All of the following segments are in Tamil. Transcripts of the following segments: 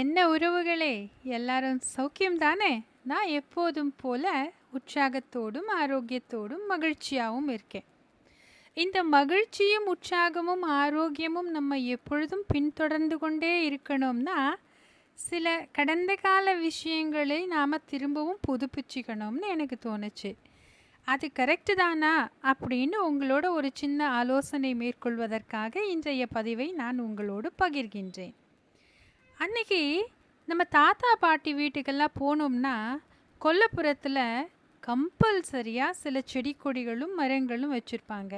என்ன உறவுகளே, எல்லாரும் சௌக்கியம் தானே? நான் எப்போதும் போல உற்சாகத்தோடும் ஆரோக்கியத்தோடும் மகிழ்ச்சியாகவும் இருக்கேன். இந்த மகிழ்ச்சியும் உற்சாகமும் ஆரோக்கியமும் நம்ம எப்பொழுதும் பின்தொடர்ந்து கொண்டே இருக்கணும்னா, சில கடந்த கால விஷயங்களை நாம் திரும்பவும் புதுப்பிச்சுக்கணும்னு எனக்கு தோணுச்சு. அது கரெக்டு தானா அப்படின்னு உங்களோட ஒரு சின்ன ஆலோசனை மேற்கொள்வதற்காக இன்றைய பதிவை நான் உங்களோடு பகிர்கின்றேன். அன்னைக்கு நம்ம தாத்தா பாட்டி வீட்டுக்கெல்லாம் போனோம்னா கொல்லைப்புறத்தில் கம்பல்சரியாக சில செடி கொடிகளும் மரங்களும் வச்சுருப்பாங்க.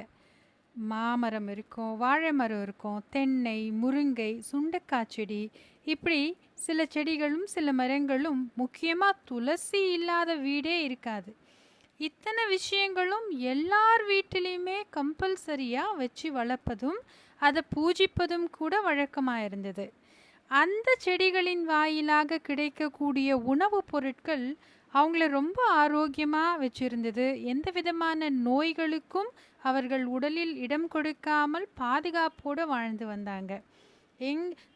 மாமரம் இருக்கும், வாழை மரம் இருக்கும், தென்னை, முருங்கை, சுண்டைக்காய் செடி, இப்படி சில செடிகளும் சில மரங்களும், முக்கியமாக துளசி இல்லாத வீடே இருக்காது. இத்தனை விஷயங்களும் எல்லார் வீட்டிலையுமே கம்பல்சரியாக வச்சு வளர்ப்பதும் அதை பூஜிப்பதும் கூட வழக்கமாக இருந்தது. அந்த செடிகளின் வாயிலாக கிடைக்கக்கூடிய உணவுப் பொருட்கள் அவங்கள ரொம்ப ஆரோக்கியமாக வச்சுருந்தது. எந்த விதமான நோய்களுக்கும் அவர்கள் உடலில் இடம் கொடுக்காமல் பாதுகாப்போடு வாழ்ந்து வந்தாங்க.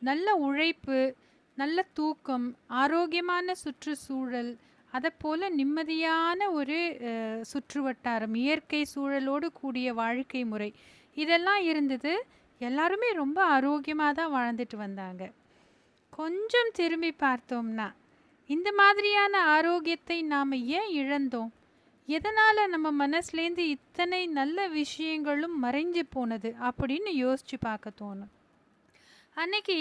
நல்ல உழைப்பு, நல்ல தூக்கம், ஆரோக்கியமான சுற்றுச்சூழல், அதை போல் நிம்மதியான ஒரு சுற்று வட்டாரம், இயற்கை சூழலோடு கூடிய வாழ்க்கை முறை, இதெல்லாம் இருந்தது. எல்லாருமே ரொம்ப ஆரோக்கியமாக தான் வாழ்ந்துட்டு வந்தாங்க. கொஞ்சம் திரும்பி பார்த்தோம்னா இந்த மாதிரியான ஆரோக்கியத்தை நாம் ஏன் இழந்தோம்? எதனால் நம்ம மனசுலேருந்து இத்தனை நல்ல விஷயங்களும் மறைஞ்சு போனது அப்படின்னு யோசித்து பார்க்க தோணும். அன்னைக்கு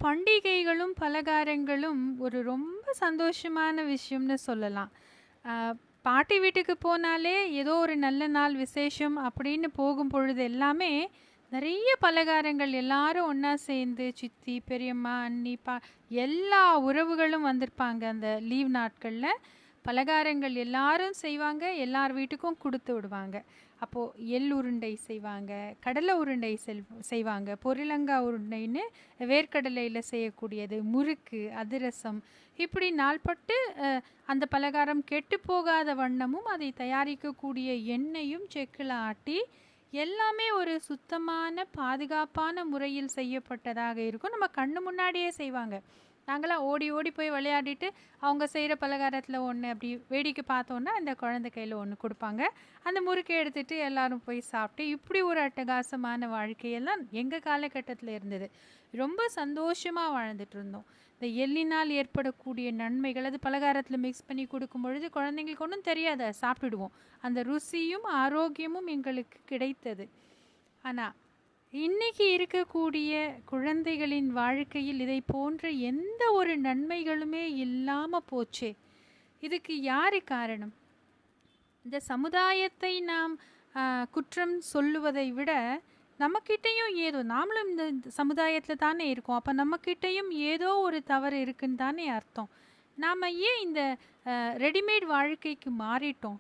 பண்டிகைகளும் பலகாரங்களும் ஒரு ரொம்ப சந்தோஷமான விஷயம்னு சொல்லலாம். பாட்டி வீட்டுக்கு போனாலே ஏதோ ஒரு நல்ல நாள் விசேஷம் அப்படின்னு போகும் பொழுது எல்லாமே நிறைய பலகாரங்கள், எல்லாரும் ஒன்றா சேர்ந்து சித்தி, பெரியம்மா, அண்ணி, எல்லா உறவுகளும் வந்திருப்பாங்க. அந்த லீவ் நாட்களில் பலகாரங்கள் எல்லாரும் செய்வாங்க, எல்லார் வீட்டுக்கும் கொடுத்து விடுவாங்க. அப்போது எள் உருண்டை செய்வாங்க, கடலை உருண்டை செய்வாங்க, பொரியலங்காய் உருண்டைன்னு வேர்க்கடலையில் செய்யக்கூடியது, முறுக்கு, அதிரசம், இப்படி நாள்பட்டு அந்த பலகாரம் கெட்டு போகாத வண்ணமும் அதை தயாரிக்கக்கூடிய எண்ணெயும் செக்கில் ஆட்டி எல்லாமே ஒரு சுத்தமான பாதுகாப்பான முறையில் செய்யப்பட்டதாக இருக்கும். நம்ம கண்ணு முன்னாடியே செய்வாங்க. நாங்களாம் ஓடி ஓடி போய் விளையாடிட்டு அவங்க செய்கிற பலகாரத்தில் ஒன்று அப்படி வேடிக்கை பார்த்தோன்னா அந்த குழந்தை கையில் ஒன்று கொடுப்பாங்க. அந்த முறுக்கை எடுத்துகிட்டு எல்லோரும் போய் சாப்பிட்டு, இப்படி ஒரு அட்டகாசமான வாழ்க்கையெல்லாம் எங்கள் காலகட்டத்தில் இருந்தது. ரொம்ப சந்தோஷமாக வாழ்ந்துட்டு இருந்தோம். இந்த எள்ளினால் ஏற்படக்கூடிய நன்மைகள், அது பலகாரத்தில் மிக்ஸ் பண்ணி கொடுக்கும் பொழுது குழந்தைங்களுக்கு ஒன்றும் தெரியாது, சாப்பிட்டுடுவோம். அந்த ருசியும் ஆரோக்கியமும் எங்களுக்கு கிடைத்தது. ஆனால் இன்னைக்கு இருக்கக்கூடிய குழந்தைகளின் வாழ்க்கையில் இதை போன்ற எந்த ஒரு நன்மைகளுமே இல்லாமல் போச்சே. இதுக்கு யார் காரணம்? இந்த சமுதாயத்தை நாம் குற்றம் சொல்லுவதை விட நம்மக்கிட்டையும் ஏதோ, நாமளும் இந்த சமுதாயத்தில் தானே இருக்கோம், அப்போ நம்மக்கிட்டையும் ஏதோ ஒரு தவறு இருக்குன்னு தானே அர்த்தம். நாம் ஏன் இந்த ரெடிமேட் வாழ்க்கைக்கு மாறிட்டோம்?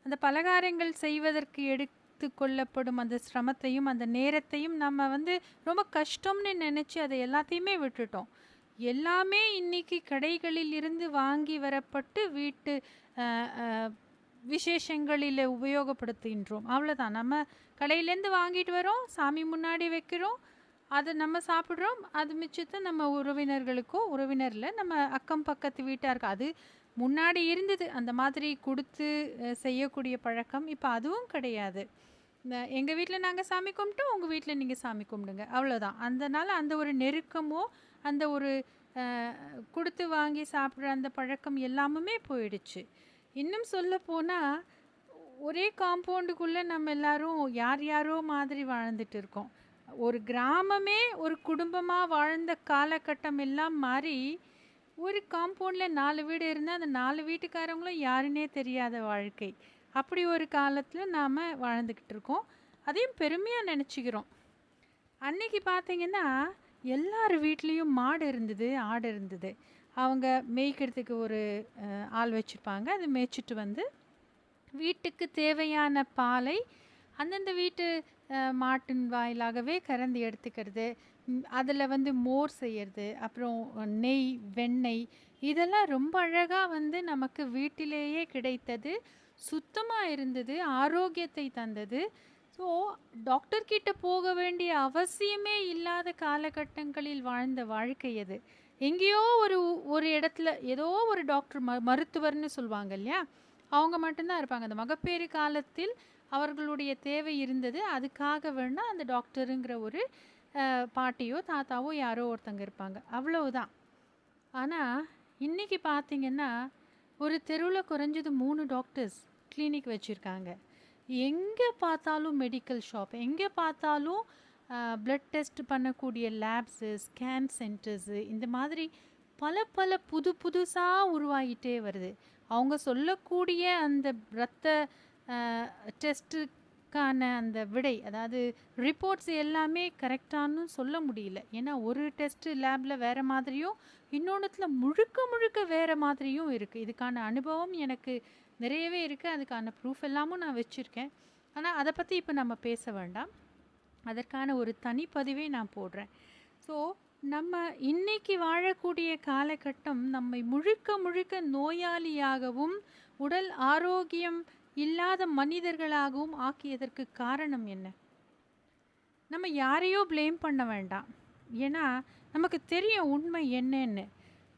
அந்த பலகாரங்கள் செய்வதற்கு எடுத்து கொள்ளப்படும் அந்த சிரமத்தையும் அந்த நேரத்தையும் நம்ம ரொம்ப கஷ்டம்னு நினச்சி அதை எல்லாத்தையுமே விட்டுட்டோம். எல்லாமே இன்றைக்கி கடைகளில் இருந்து வாங்கி வரப்பட்டு வீட்டு விசேஷங்களில் உபயோகப்படுத்துகின்றோம். அவ்வளோதான். நம்ம கடையிலேருந்து வாங்கிட்டு வரோம், சாமி முன்னாடி வைக்கிறோம், அதை நம்ம சாப்பிட்றோம். அது மிச்சத்தை நம்ம உறவினர்களுக்கோ, உறவினரில் நம்ம அக்கம் பக்கத்து வீட்டாருக்கு, அது முன்னாடி இருந்தது அந்த மாதிரி கொடுத்து செய்யக்கூடிய பழக்கம். இப்போ அதுவும் கிடையாது. எங்கள் வீட்டில் நாங்கள் சாமி கும்பிட்டோம், உங்கள் வீட்டில் நீங்கள் சாமி கும்பிடுங்க, அவ்வளோதான். அதனால் அந்த ஒரு நெருக்கமோ அந்த ஒரு கொடுத்து வாங்கி சாப்பிட்ற அந்த பழக்கம் எல்லாமுமே போயிடுச்சு. இன்னும் சொல்ல போனால் ஒரே காம்பவுண்டுக்குள்ளே நம்ம எல்லாரும் யார் யாரோ மாதிரி வாழ்ந்துட்டு இருக்கோம். ஒரு கிராமமே ஒரு குடும்பமாக வாழ்ந்த காலகட்டம் எல்லாம் மாறி ஒரு காம்பவுண்டில் 4 வீடு இருந்தால் அந்த 4 வீட்டுக்காரங்களும் யாருன்னே தெரியாத வாழ்க்கை. அப்படி ஒரு காலத்தில் நாம் வாழ்ந்துக்கிட்டு இருக்கோம். அதையும் பெருமையாக நினச்சிக்கிறோம். அன்னைக்கு பார்த்திங்கன்னா எல்லார் வீட்லேயும் மாடு இருந்தது, ஆடு இருந்தது. அவங்க மேய்க்கிறதுக்கு ஒரு ஆள் வச்சுருப்பாங்க. அது மேய்ச்சிட்டு வந்து வீட்டுக்கு தேவையான பாலை அந்தந்த வீட்டு மாட்டின் வாயிலாகவே கறந்து எடுத்துக்கிறது. அதில் மோர் செய்கிறது, அப்புறம் நெய், வெண்ணெய், இதெல்லாம் ரொம்ப அழகாக நமக்கு வீட்டிலேயே கிடைத்தது. சுத்தமாக இருந்தது, ஆரோக்கியத்தை தந்தது. ஸோ டாக்டர்கிட்ட போக வேண்டிய அவசியமே இல்லாத காலகட்டங்களில் வாழ்ந்த வாழ்க்கை அது. எங்கேயோ ஒரு ஒரு இடத்துல ஏதோ ஒரு டாக்டர் மருத்துவர்னு சொல்லுவாங்க இல்லையா, அவங்க மட்டும்தான் இருப்பாங்க. அந்த மகப்பேறு காலத்தில் அவர்களுடைய தேவை இருந்தது, அதுக்காக வேணால் அந்த டாக்டருங்கிற ஒரு பாட்டியோ தாத்தாவோ யாரோ ஒருத்தங்க இருப்பாங்க, அவ்வளவுதான். ஆனால் இன்றைக்கி பார்த்திங்கன்னா ஒரு தெருவில் குறைஞ்சது 3 டாக்டர்ஸ் கிளினிக் வச்சுருக்காங்க. எங்கே பார்த்தாலும் மெடிக்கல் ஷாப், எங்கே பார்த்தாலும் பிளட் டெஸ்ட் பண்ணக்கூடிய லேப்ஸு, ஸ்கேன் சென்டர்ஸு, இந்த மாதிரி பல பல புதுசாக உருவாகிட்டே வருது. அவங்க சொல்லக்கூடிய அந்த இரத்த டெஸ்ட்டுக்கான அந்த விடை, அதாவது ரிப்போர்ட்ஸ் எல்லாமே கரெக்டானு சொல்ல முடியல. ஏன்னா ஒரு டெஸ்ட்டு லேபில் வேறு மாதிரியும், இன்னொன்றுத்தில் முழுக்க வேறு மாதிரியும் இருக்குது. இதுக்கான அனுபவம் எனக்கு நிறையவே இருக்குது, அதுக்கான ப்ரூஃப் எல்லாமும் நான் வச்சுருக்கேன். ஆனால் அதை பற்றி இப்போ நம்ம பேச வேண்டாம், அதற்கான ஒரு தனிப்பதிவை நான் போடுறேன். ஸோ நம்ம இன்னைக்கு வாழக்கூடிய காலகட்டம் நம்மை முழுக்க நோயாளியாகவும் உடல் ஆரோக்கியம் இல்லாத மனிதர்களாகவும் ஆக்கியதற்கு காரணம் என்ன? நம்ம யாரையோ ப்ளேம் பண்ண வேண்டாம், ஏன்னா நமக்கு தெரியும் உண்மை என்னன்னு.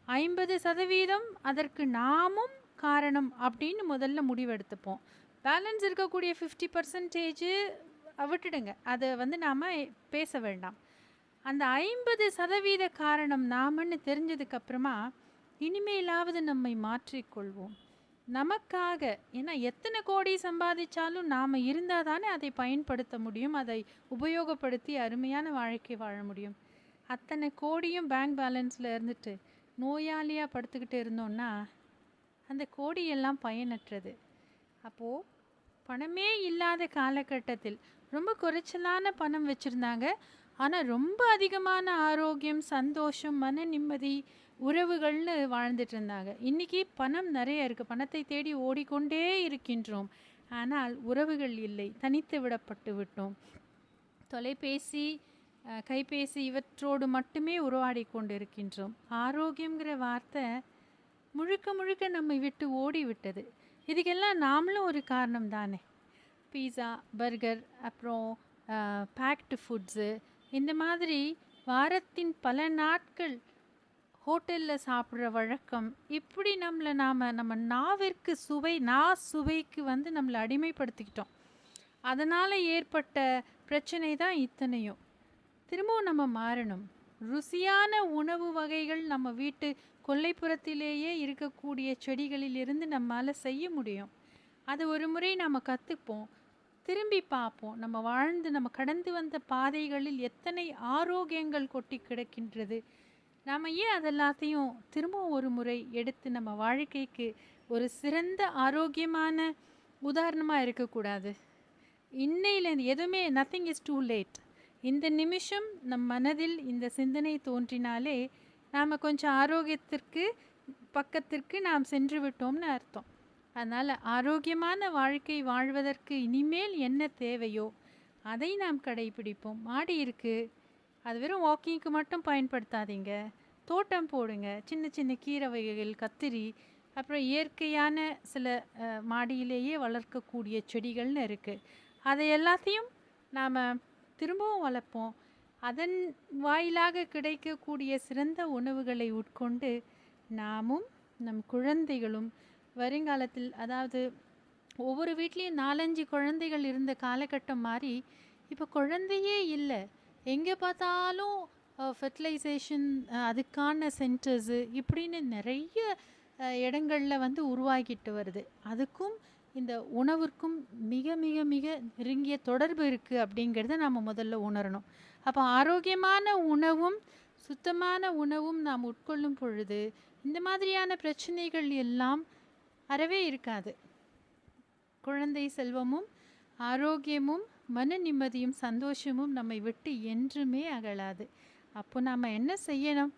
50% அதற்கு நாமும் காரணம் அப்படின்னு முதல்ல முடிவெடுத்துப்போம். பேலன்ஸ் இருக்கக்கூடிய 50% விட்டுடுங்க, அதை நாம் பேச வேண்டாம். அந்த 50% காரணம் நாமன்னு தெரிஞ்சதுக்கப்புறமா இனிமேலாவது நம்மை மாற்றிக்கொள்வோம் நமக்காக. ஏன்னா எத்தனை கோடி சம்பாதிச்சாலும் நாம் இருந்தால் தானே அதை பயன்படுத்த முடியும், அதை உபயோகப்படுத்தி அருமையான வாழ்க்கை வாழ முடியும். அத்தனை கோடியும் பேங்க் பேலன்ஸில் இருந்துட்டு நோயாளியாக படுத்துக்கிட்டு இருந்தோன்னா அந்த கோடியெல்லாம் பயனற்றது. அப்போது பணமே இல்லாத காலகட்டத்தில் ரொம்ப குறைச்சலான பணம் வச்சுருந்தாங்க, ஆனால் ரொம்ப அதிகமான ஆரோக்கியம், சந்தோஷம், மன நிம்மதி, உறவுகள்னு வாழ்ந்துட்டு இருந்தாங்க. இன்றைக்கி பணம் நிறைய இருக்குது, பணத்தை தேடி ஓடிக்கொண்டே இருக்கின்றோம், ஆனால் உறவுகள் இல்லை, தனித்து விடப்பட்டு விட்டோம். தொலைபேசி, கைபேசி இவற்றோடு மட்டுமே உருவாடி கொண்டு இருக்கின்றோம். ஆரோக்கியங்கிற வார்த்தை முழுக்க நம்மை விட்டு ஓடி விட்டது. இதுக்கெல்லாம் நாமளும் ஒரு காரணம் தானே. பீஸா, பர்கர், அப்புறம் பேக்டு ஃபுட்ஸு, இந்த மாதிரி வாரத்தின் பல நாட்கள் ஹோட்டலில் சாப்பிட்ற வழக்கம், இப்படி நம்ம நாவிற்கு சுவைக்கு நம்மளை அடிமைப்படுத்திக்கிட்டோம். அதனால் ஏற்பட்ட பிரச்சனை தான் இத்தனையும். திரும்பவும் நம்ம மாறணும். ருசியான உணவு வகைகள் நம்ம வீட்டு கொல்லைப்புறத்திலேயே இருக்கக்கூடிய செடிகளிலிருந்து நம்மால் செய்ய முடியும். அது ஒரு முறை நம்ம கற்றுப்போம், திரும்பி பார்ப்போம். நம்ம கடந்து வந்த பாதைகளில் எத்தனை ஆரோக்கியங்கள் கொட்டி கிடக்கின்றது. நாம் ஏன் அதெல்லாத்தையும் திரும்பவும் ஒரு முறை எடுத்து நம்ம வாழ்க்கைக்கு ஒரு சிறந்த ஆரோக்கியமான உதாரணமாக இருக்கக்கூடாது? இன்னையிலேருந்து எதுவுமே நத்திங் இஸ் டூ லேட். இந்த நிமிஷம் நம் மனதில் இந்த சிந்தனை தோன்றினாலே நாம் கொஞ்சம் ஆரோக்கியத்திற்கு பக்கத்திற்கு நாம் சென்று விட்டோம்னு அர்த்தம். அதனால் ஆரோக்கியமான வாழ்க்கை வாழ்வதற்கு இனிமேல் என்ன தேவையோ அதை நாம் கடைபிடிப்போம். மாடி இருக்குது, அது வெறும் வாக்கிங்க்கு மட்டும் பயன்படுத்தாதீங்க, தோட்டம் போடுங்க. சின்ன கீரை வகைகள், கத்திரி, அப்புறம் இயற்கையான சில மாடியிலேயே வளர்க்கக்கூடிய செடிகள்னு இருக்குது. அதை எல்லாத்தையும் நாம் திரும்பவும் வளர்ப்போம். அதன் வாயிலாக கிடைக்கக்கூடிய சிறந்த உணவுகளை உட்கொண்டு நாமும் நம் குழந்தைகளும் வருங்காலத்தில், அதாவது ஒவ்வொரு வீட்லேயும் 4-5 குழந்தைகள் இருந்த காலகட்டம் மாதிரி இப்போ குழந்தையே இல்லை. எங்கே பார்த்தாலும் ஃபெர்டிலைசேஷன், அதுக்கான சென்டர்ஸு இப்படின்னு நிறைய இடங்களில் உருவாகிட்டு வருது. அதுக்கும் இந்த உணவிற்கும் மிக நெருங்கிய தொடர்பு இருக்குது அப்படிங்கிறத நாம் முதல்ல உணரணும். அப்போ ஆரோக்கியமான உணவும் சுத்தமான உணவும் நாம் உட்கொள்ளும் பொழுது இந்த மாதிரியான பிரச்சனைகள் எல்லாம் அறவே இருக்காது. குழந்தை செல்வமும் ஆரோக்கியமும் மன நிம்மதியும் சந்தோஷமும் நம்மை விட்டு என்றுமே அகலாது. அப்போ நாம் என்ன செய்யணும்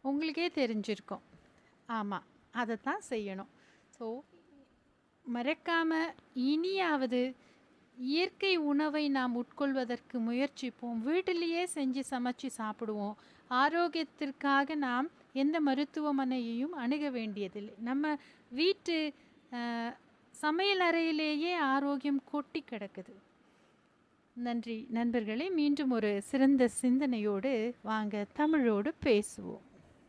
உங்களுக்கே தெரிஞ்சிருக்கோம். ஆமாம், அதை தான் செய்யணும். ஸோ மறக்காமல் இனியாவது இயற்கை உணவை நாம் உட்கொள்வதற்கு முயற்சிப்போம். வீட்டிலேயே செஞ்சு சமைச்சு சாப்பிடுவோம். ஆரோக்கியத்திற்காக நாம் எந்த மருத்துவமனையையும் அணுக வேண்டியதில்லை. நம்ம வீட்டு சமையல் அறையிலேயே ஆரோக்கியம் கொட்டி கிடக்குது. நன்றி நண்பர்களே. மீண்டும் ஒரு சிறந்த சிந்தனையோடு வாங்க தமிழோடு பேசுவோம்.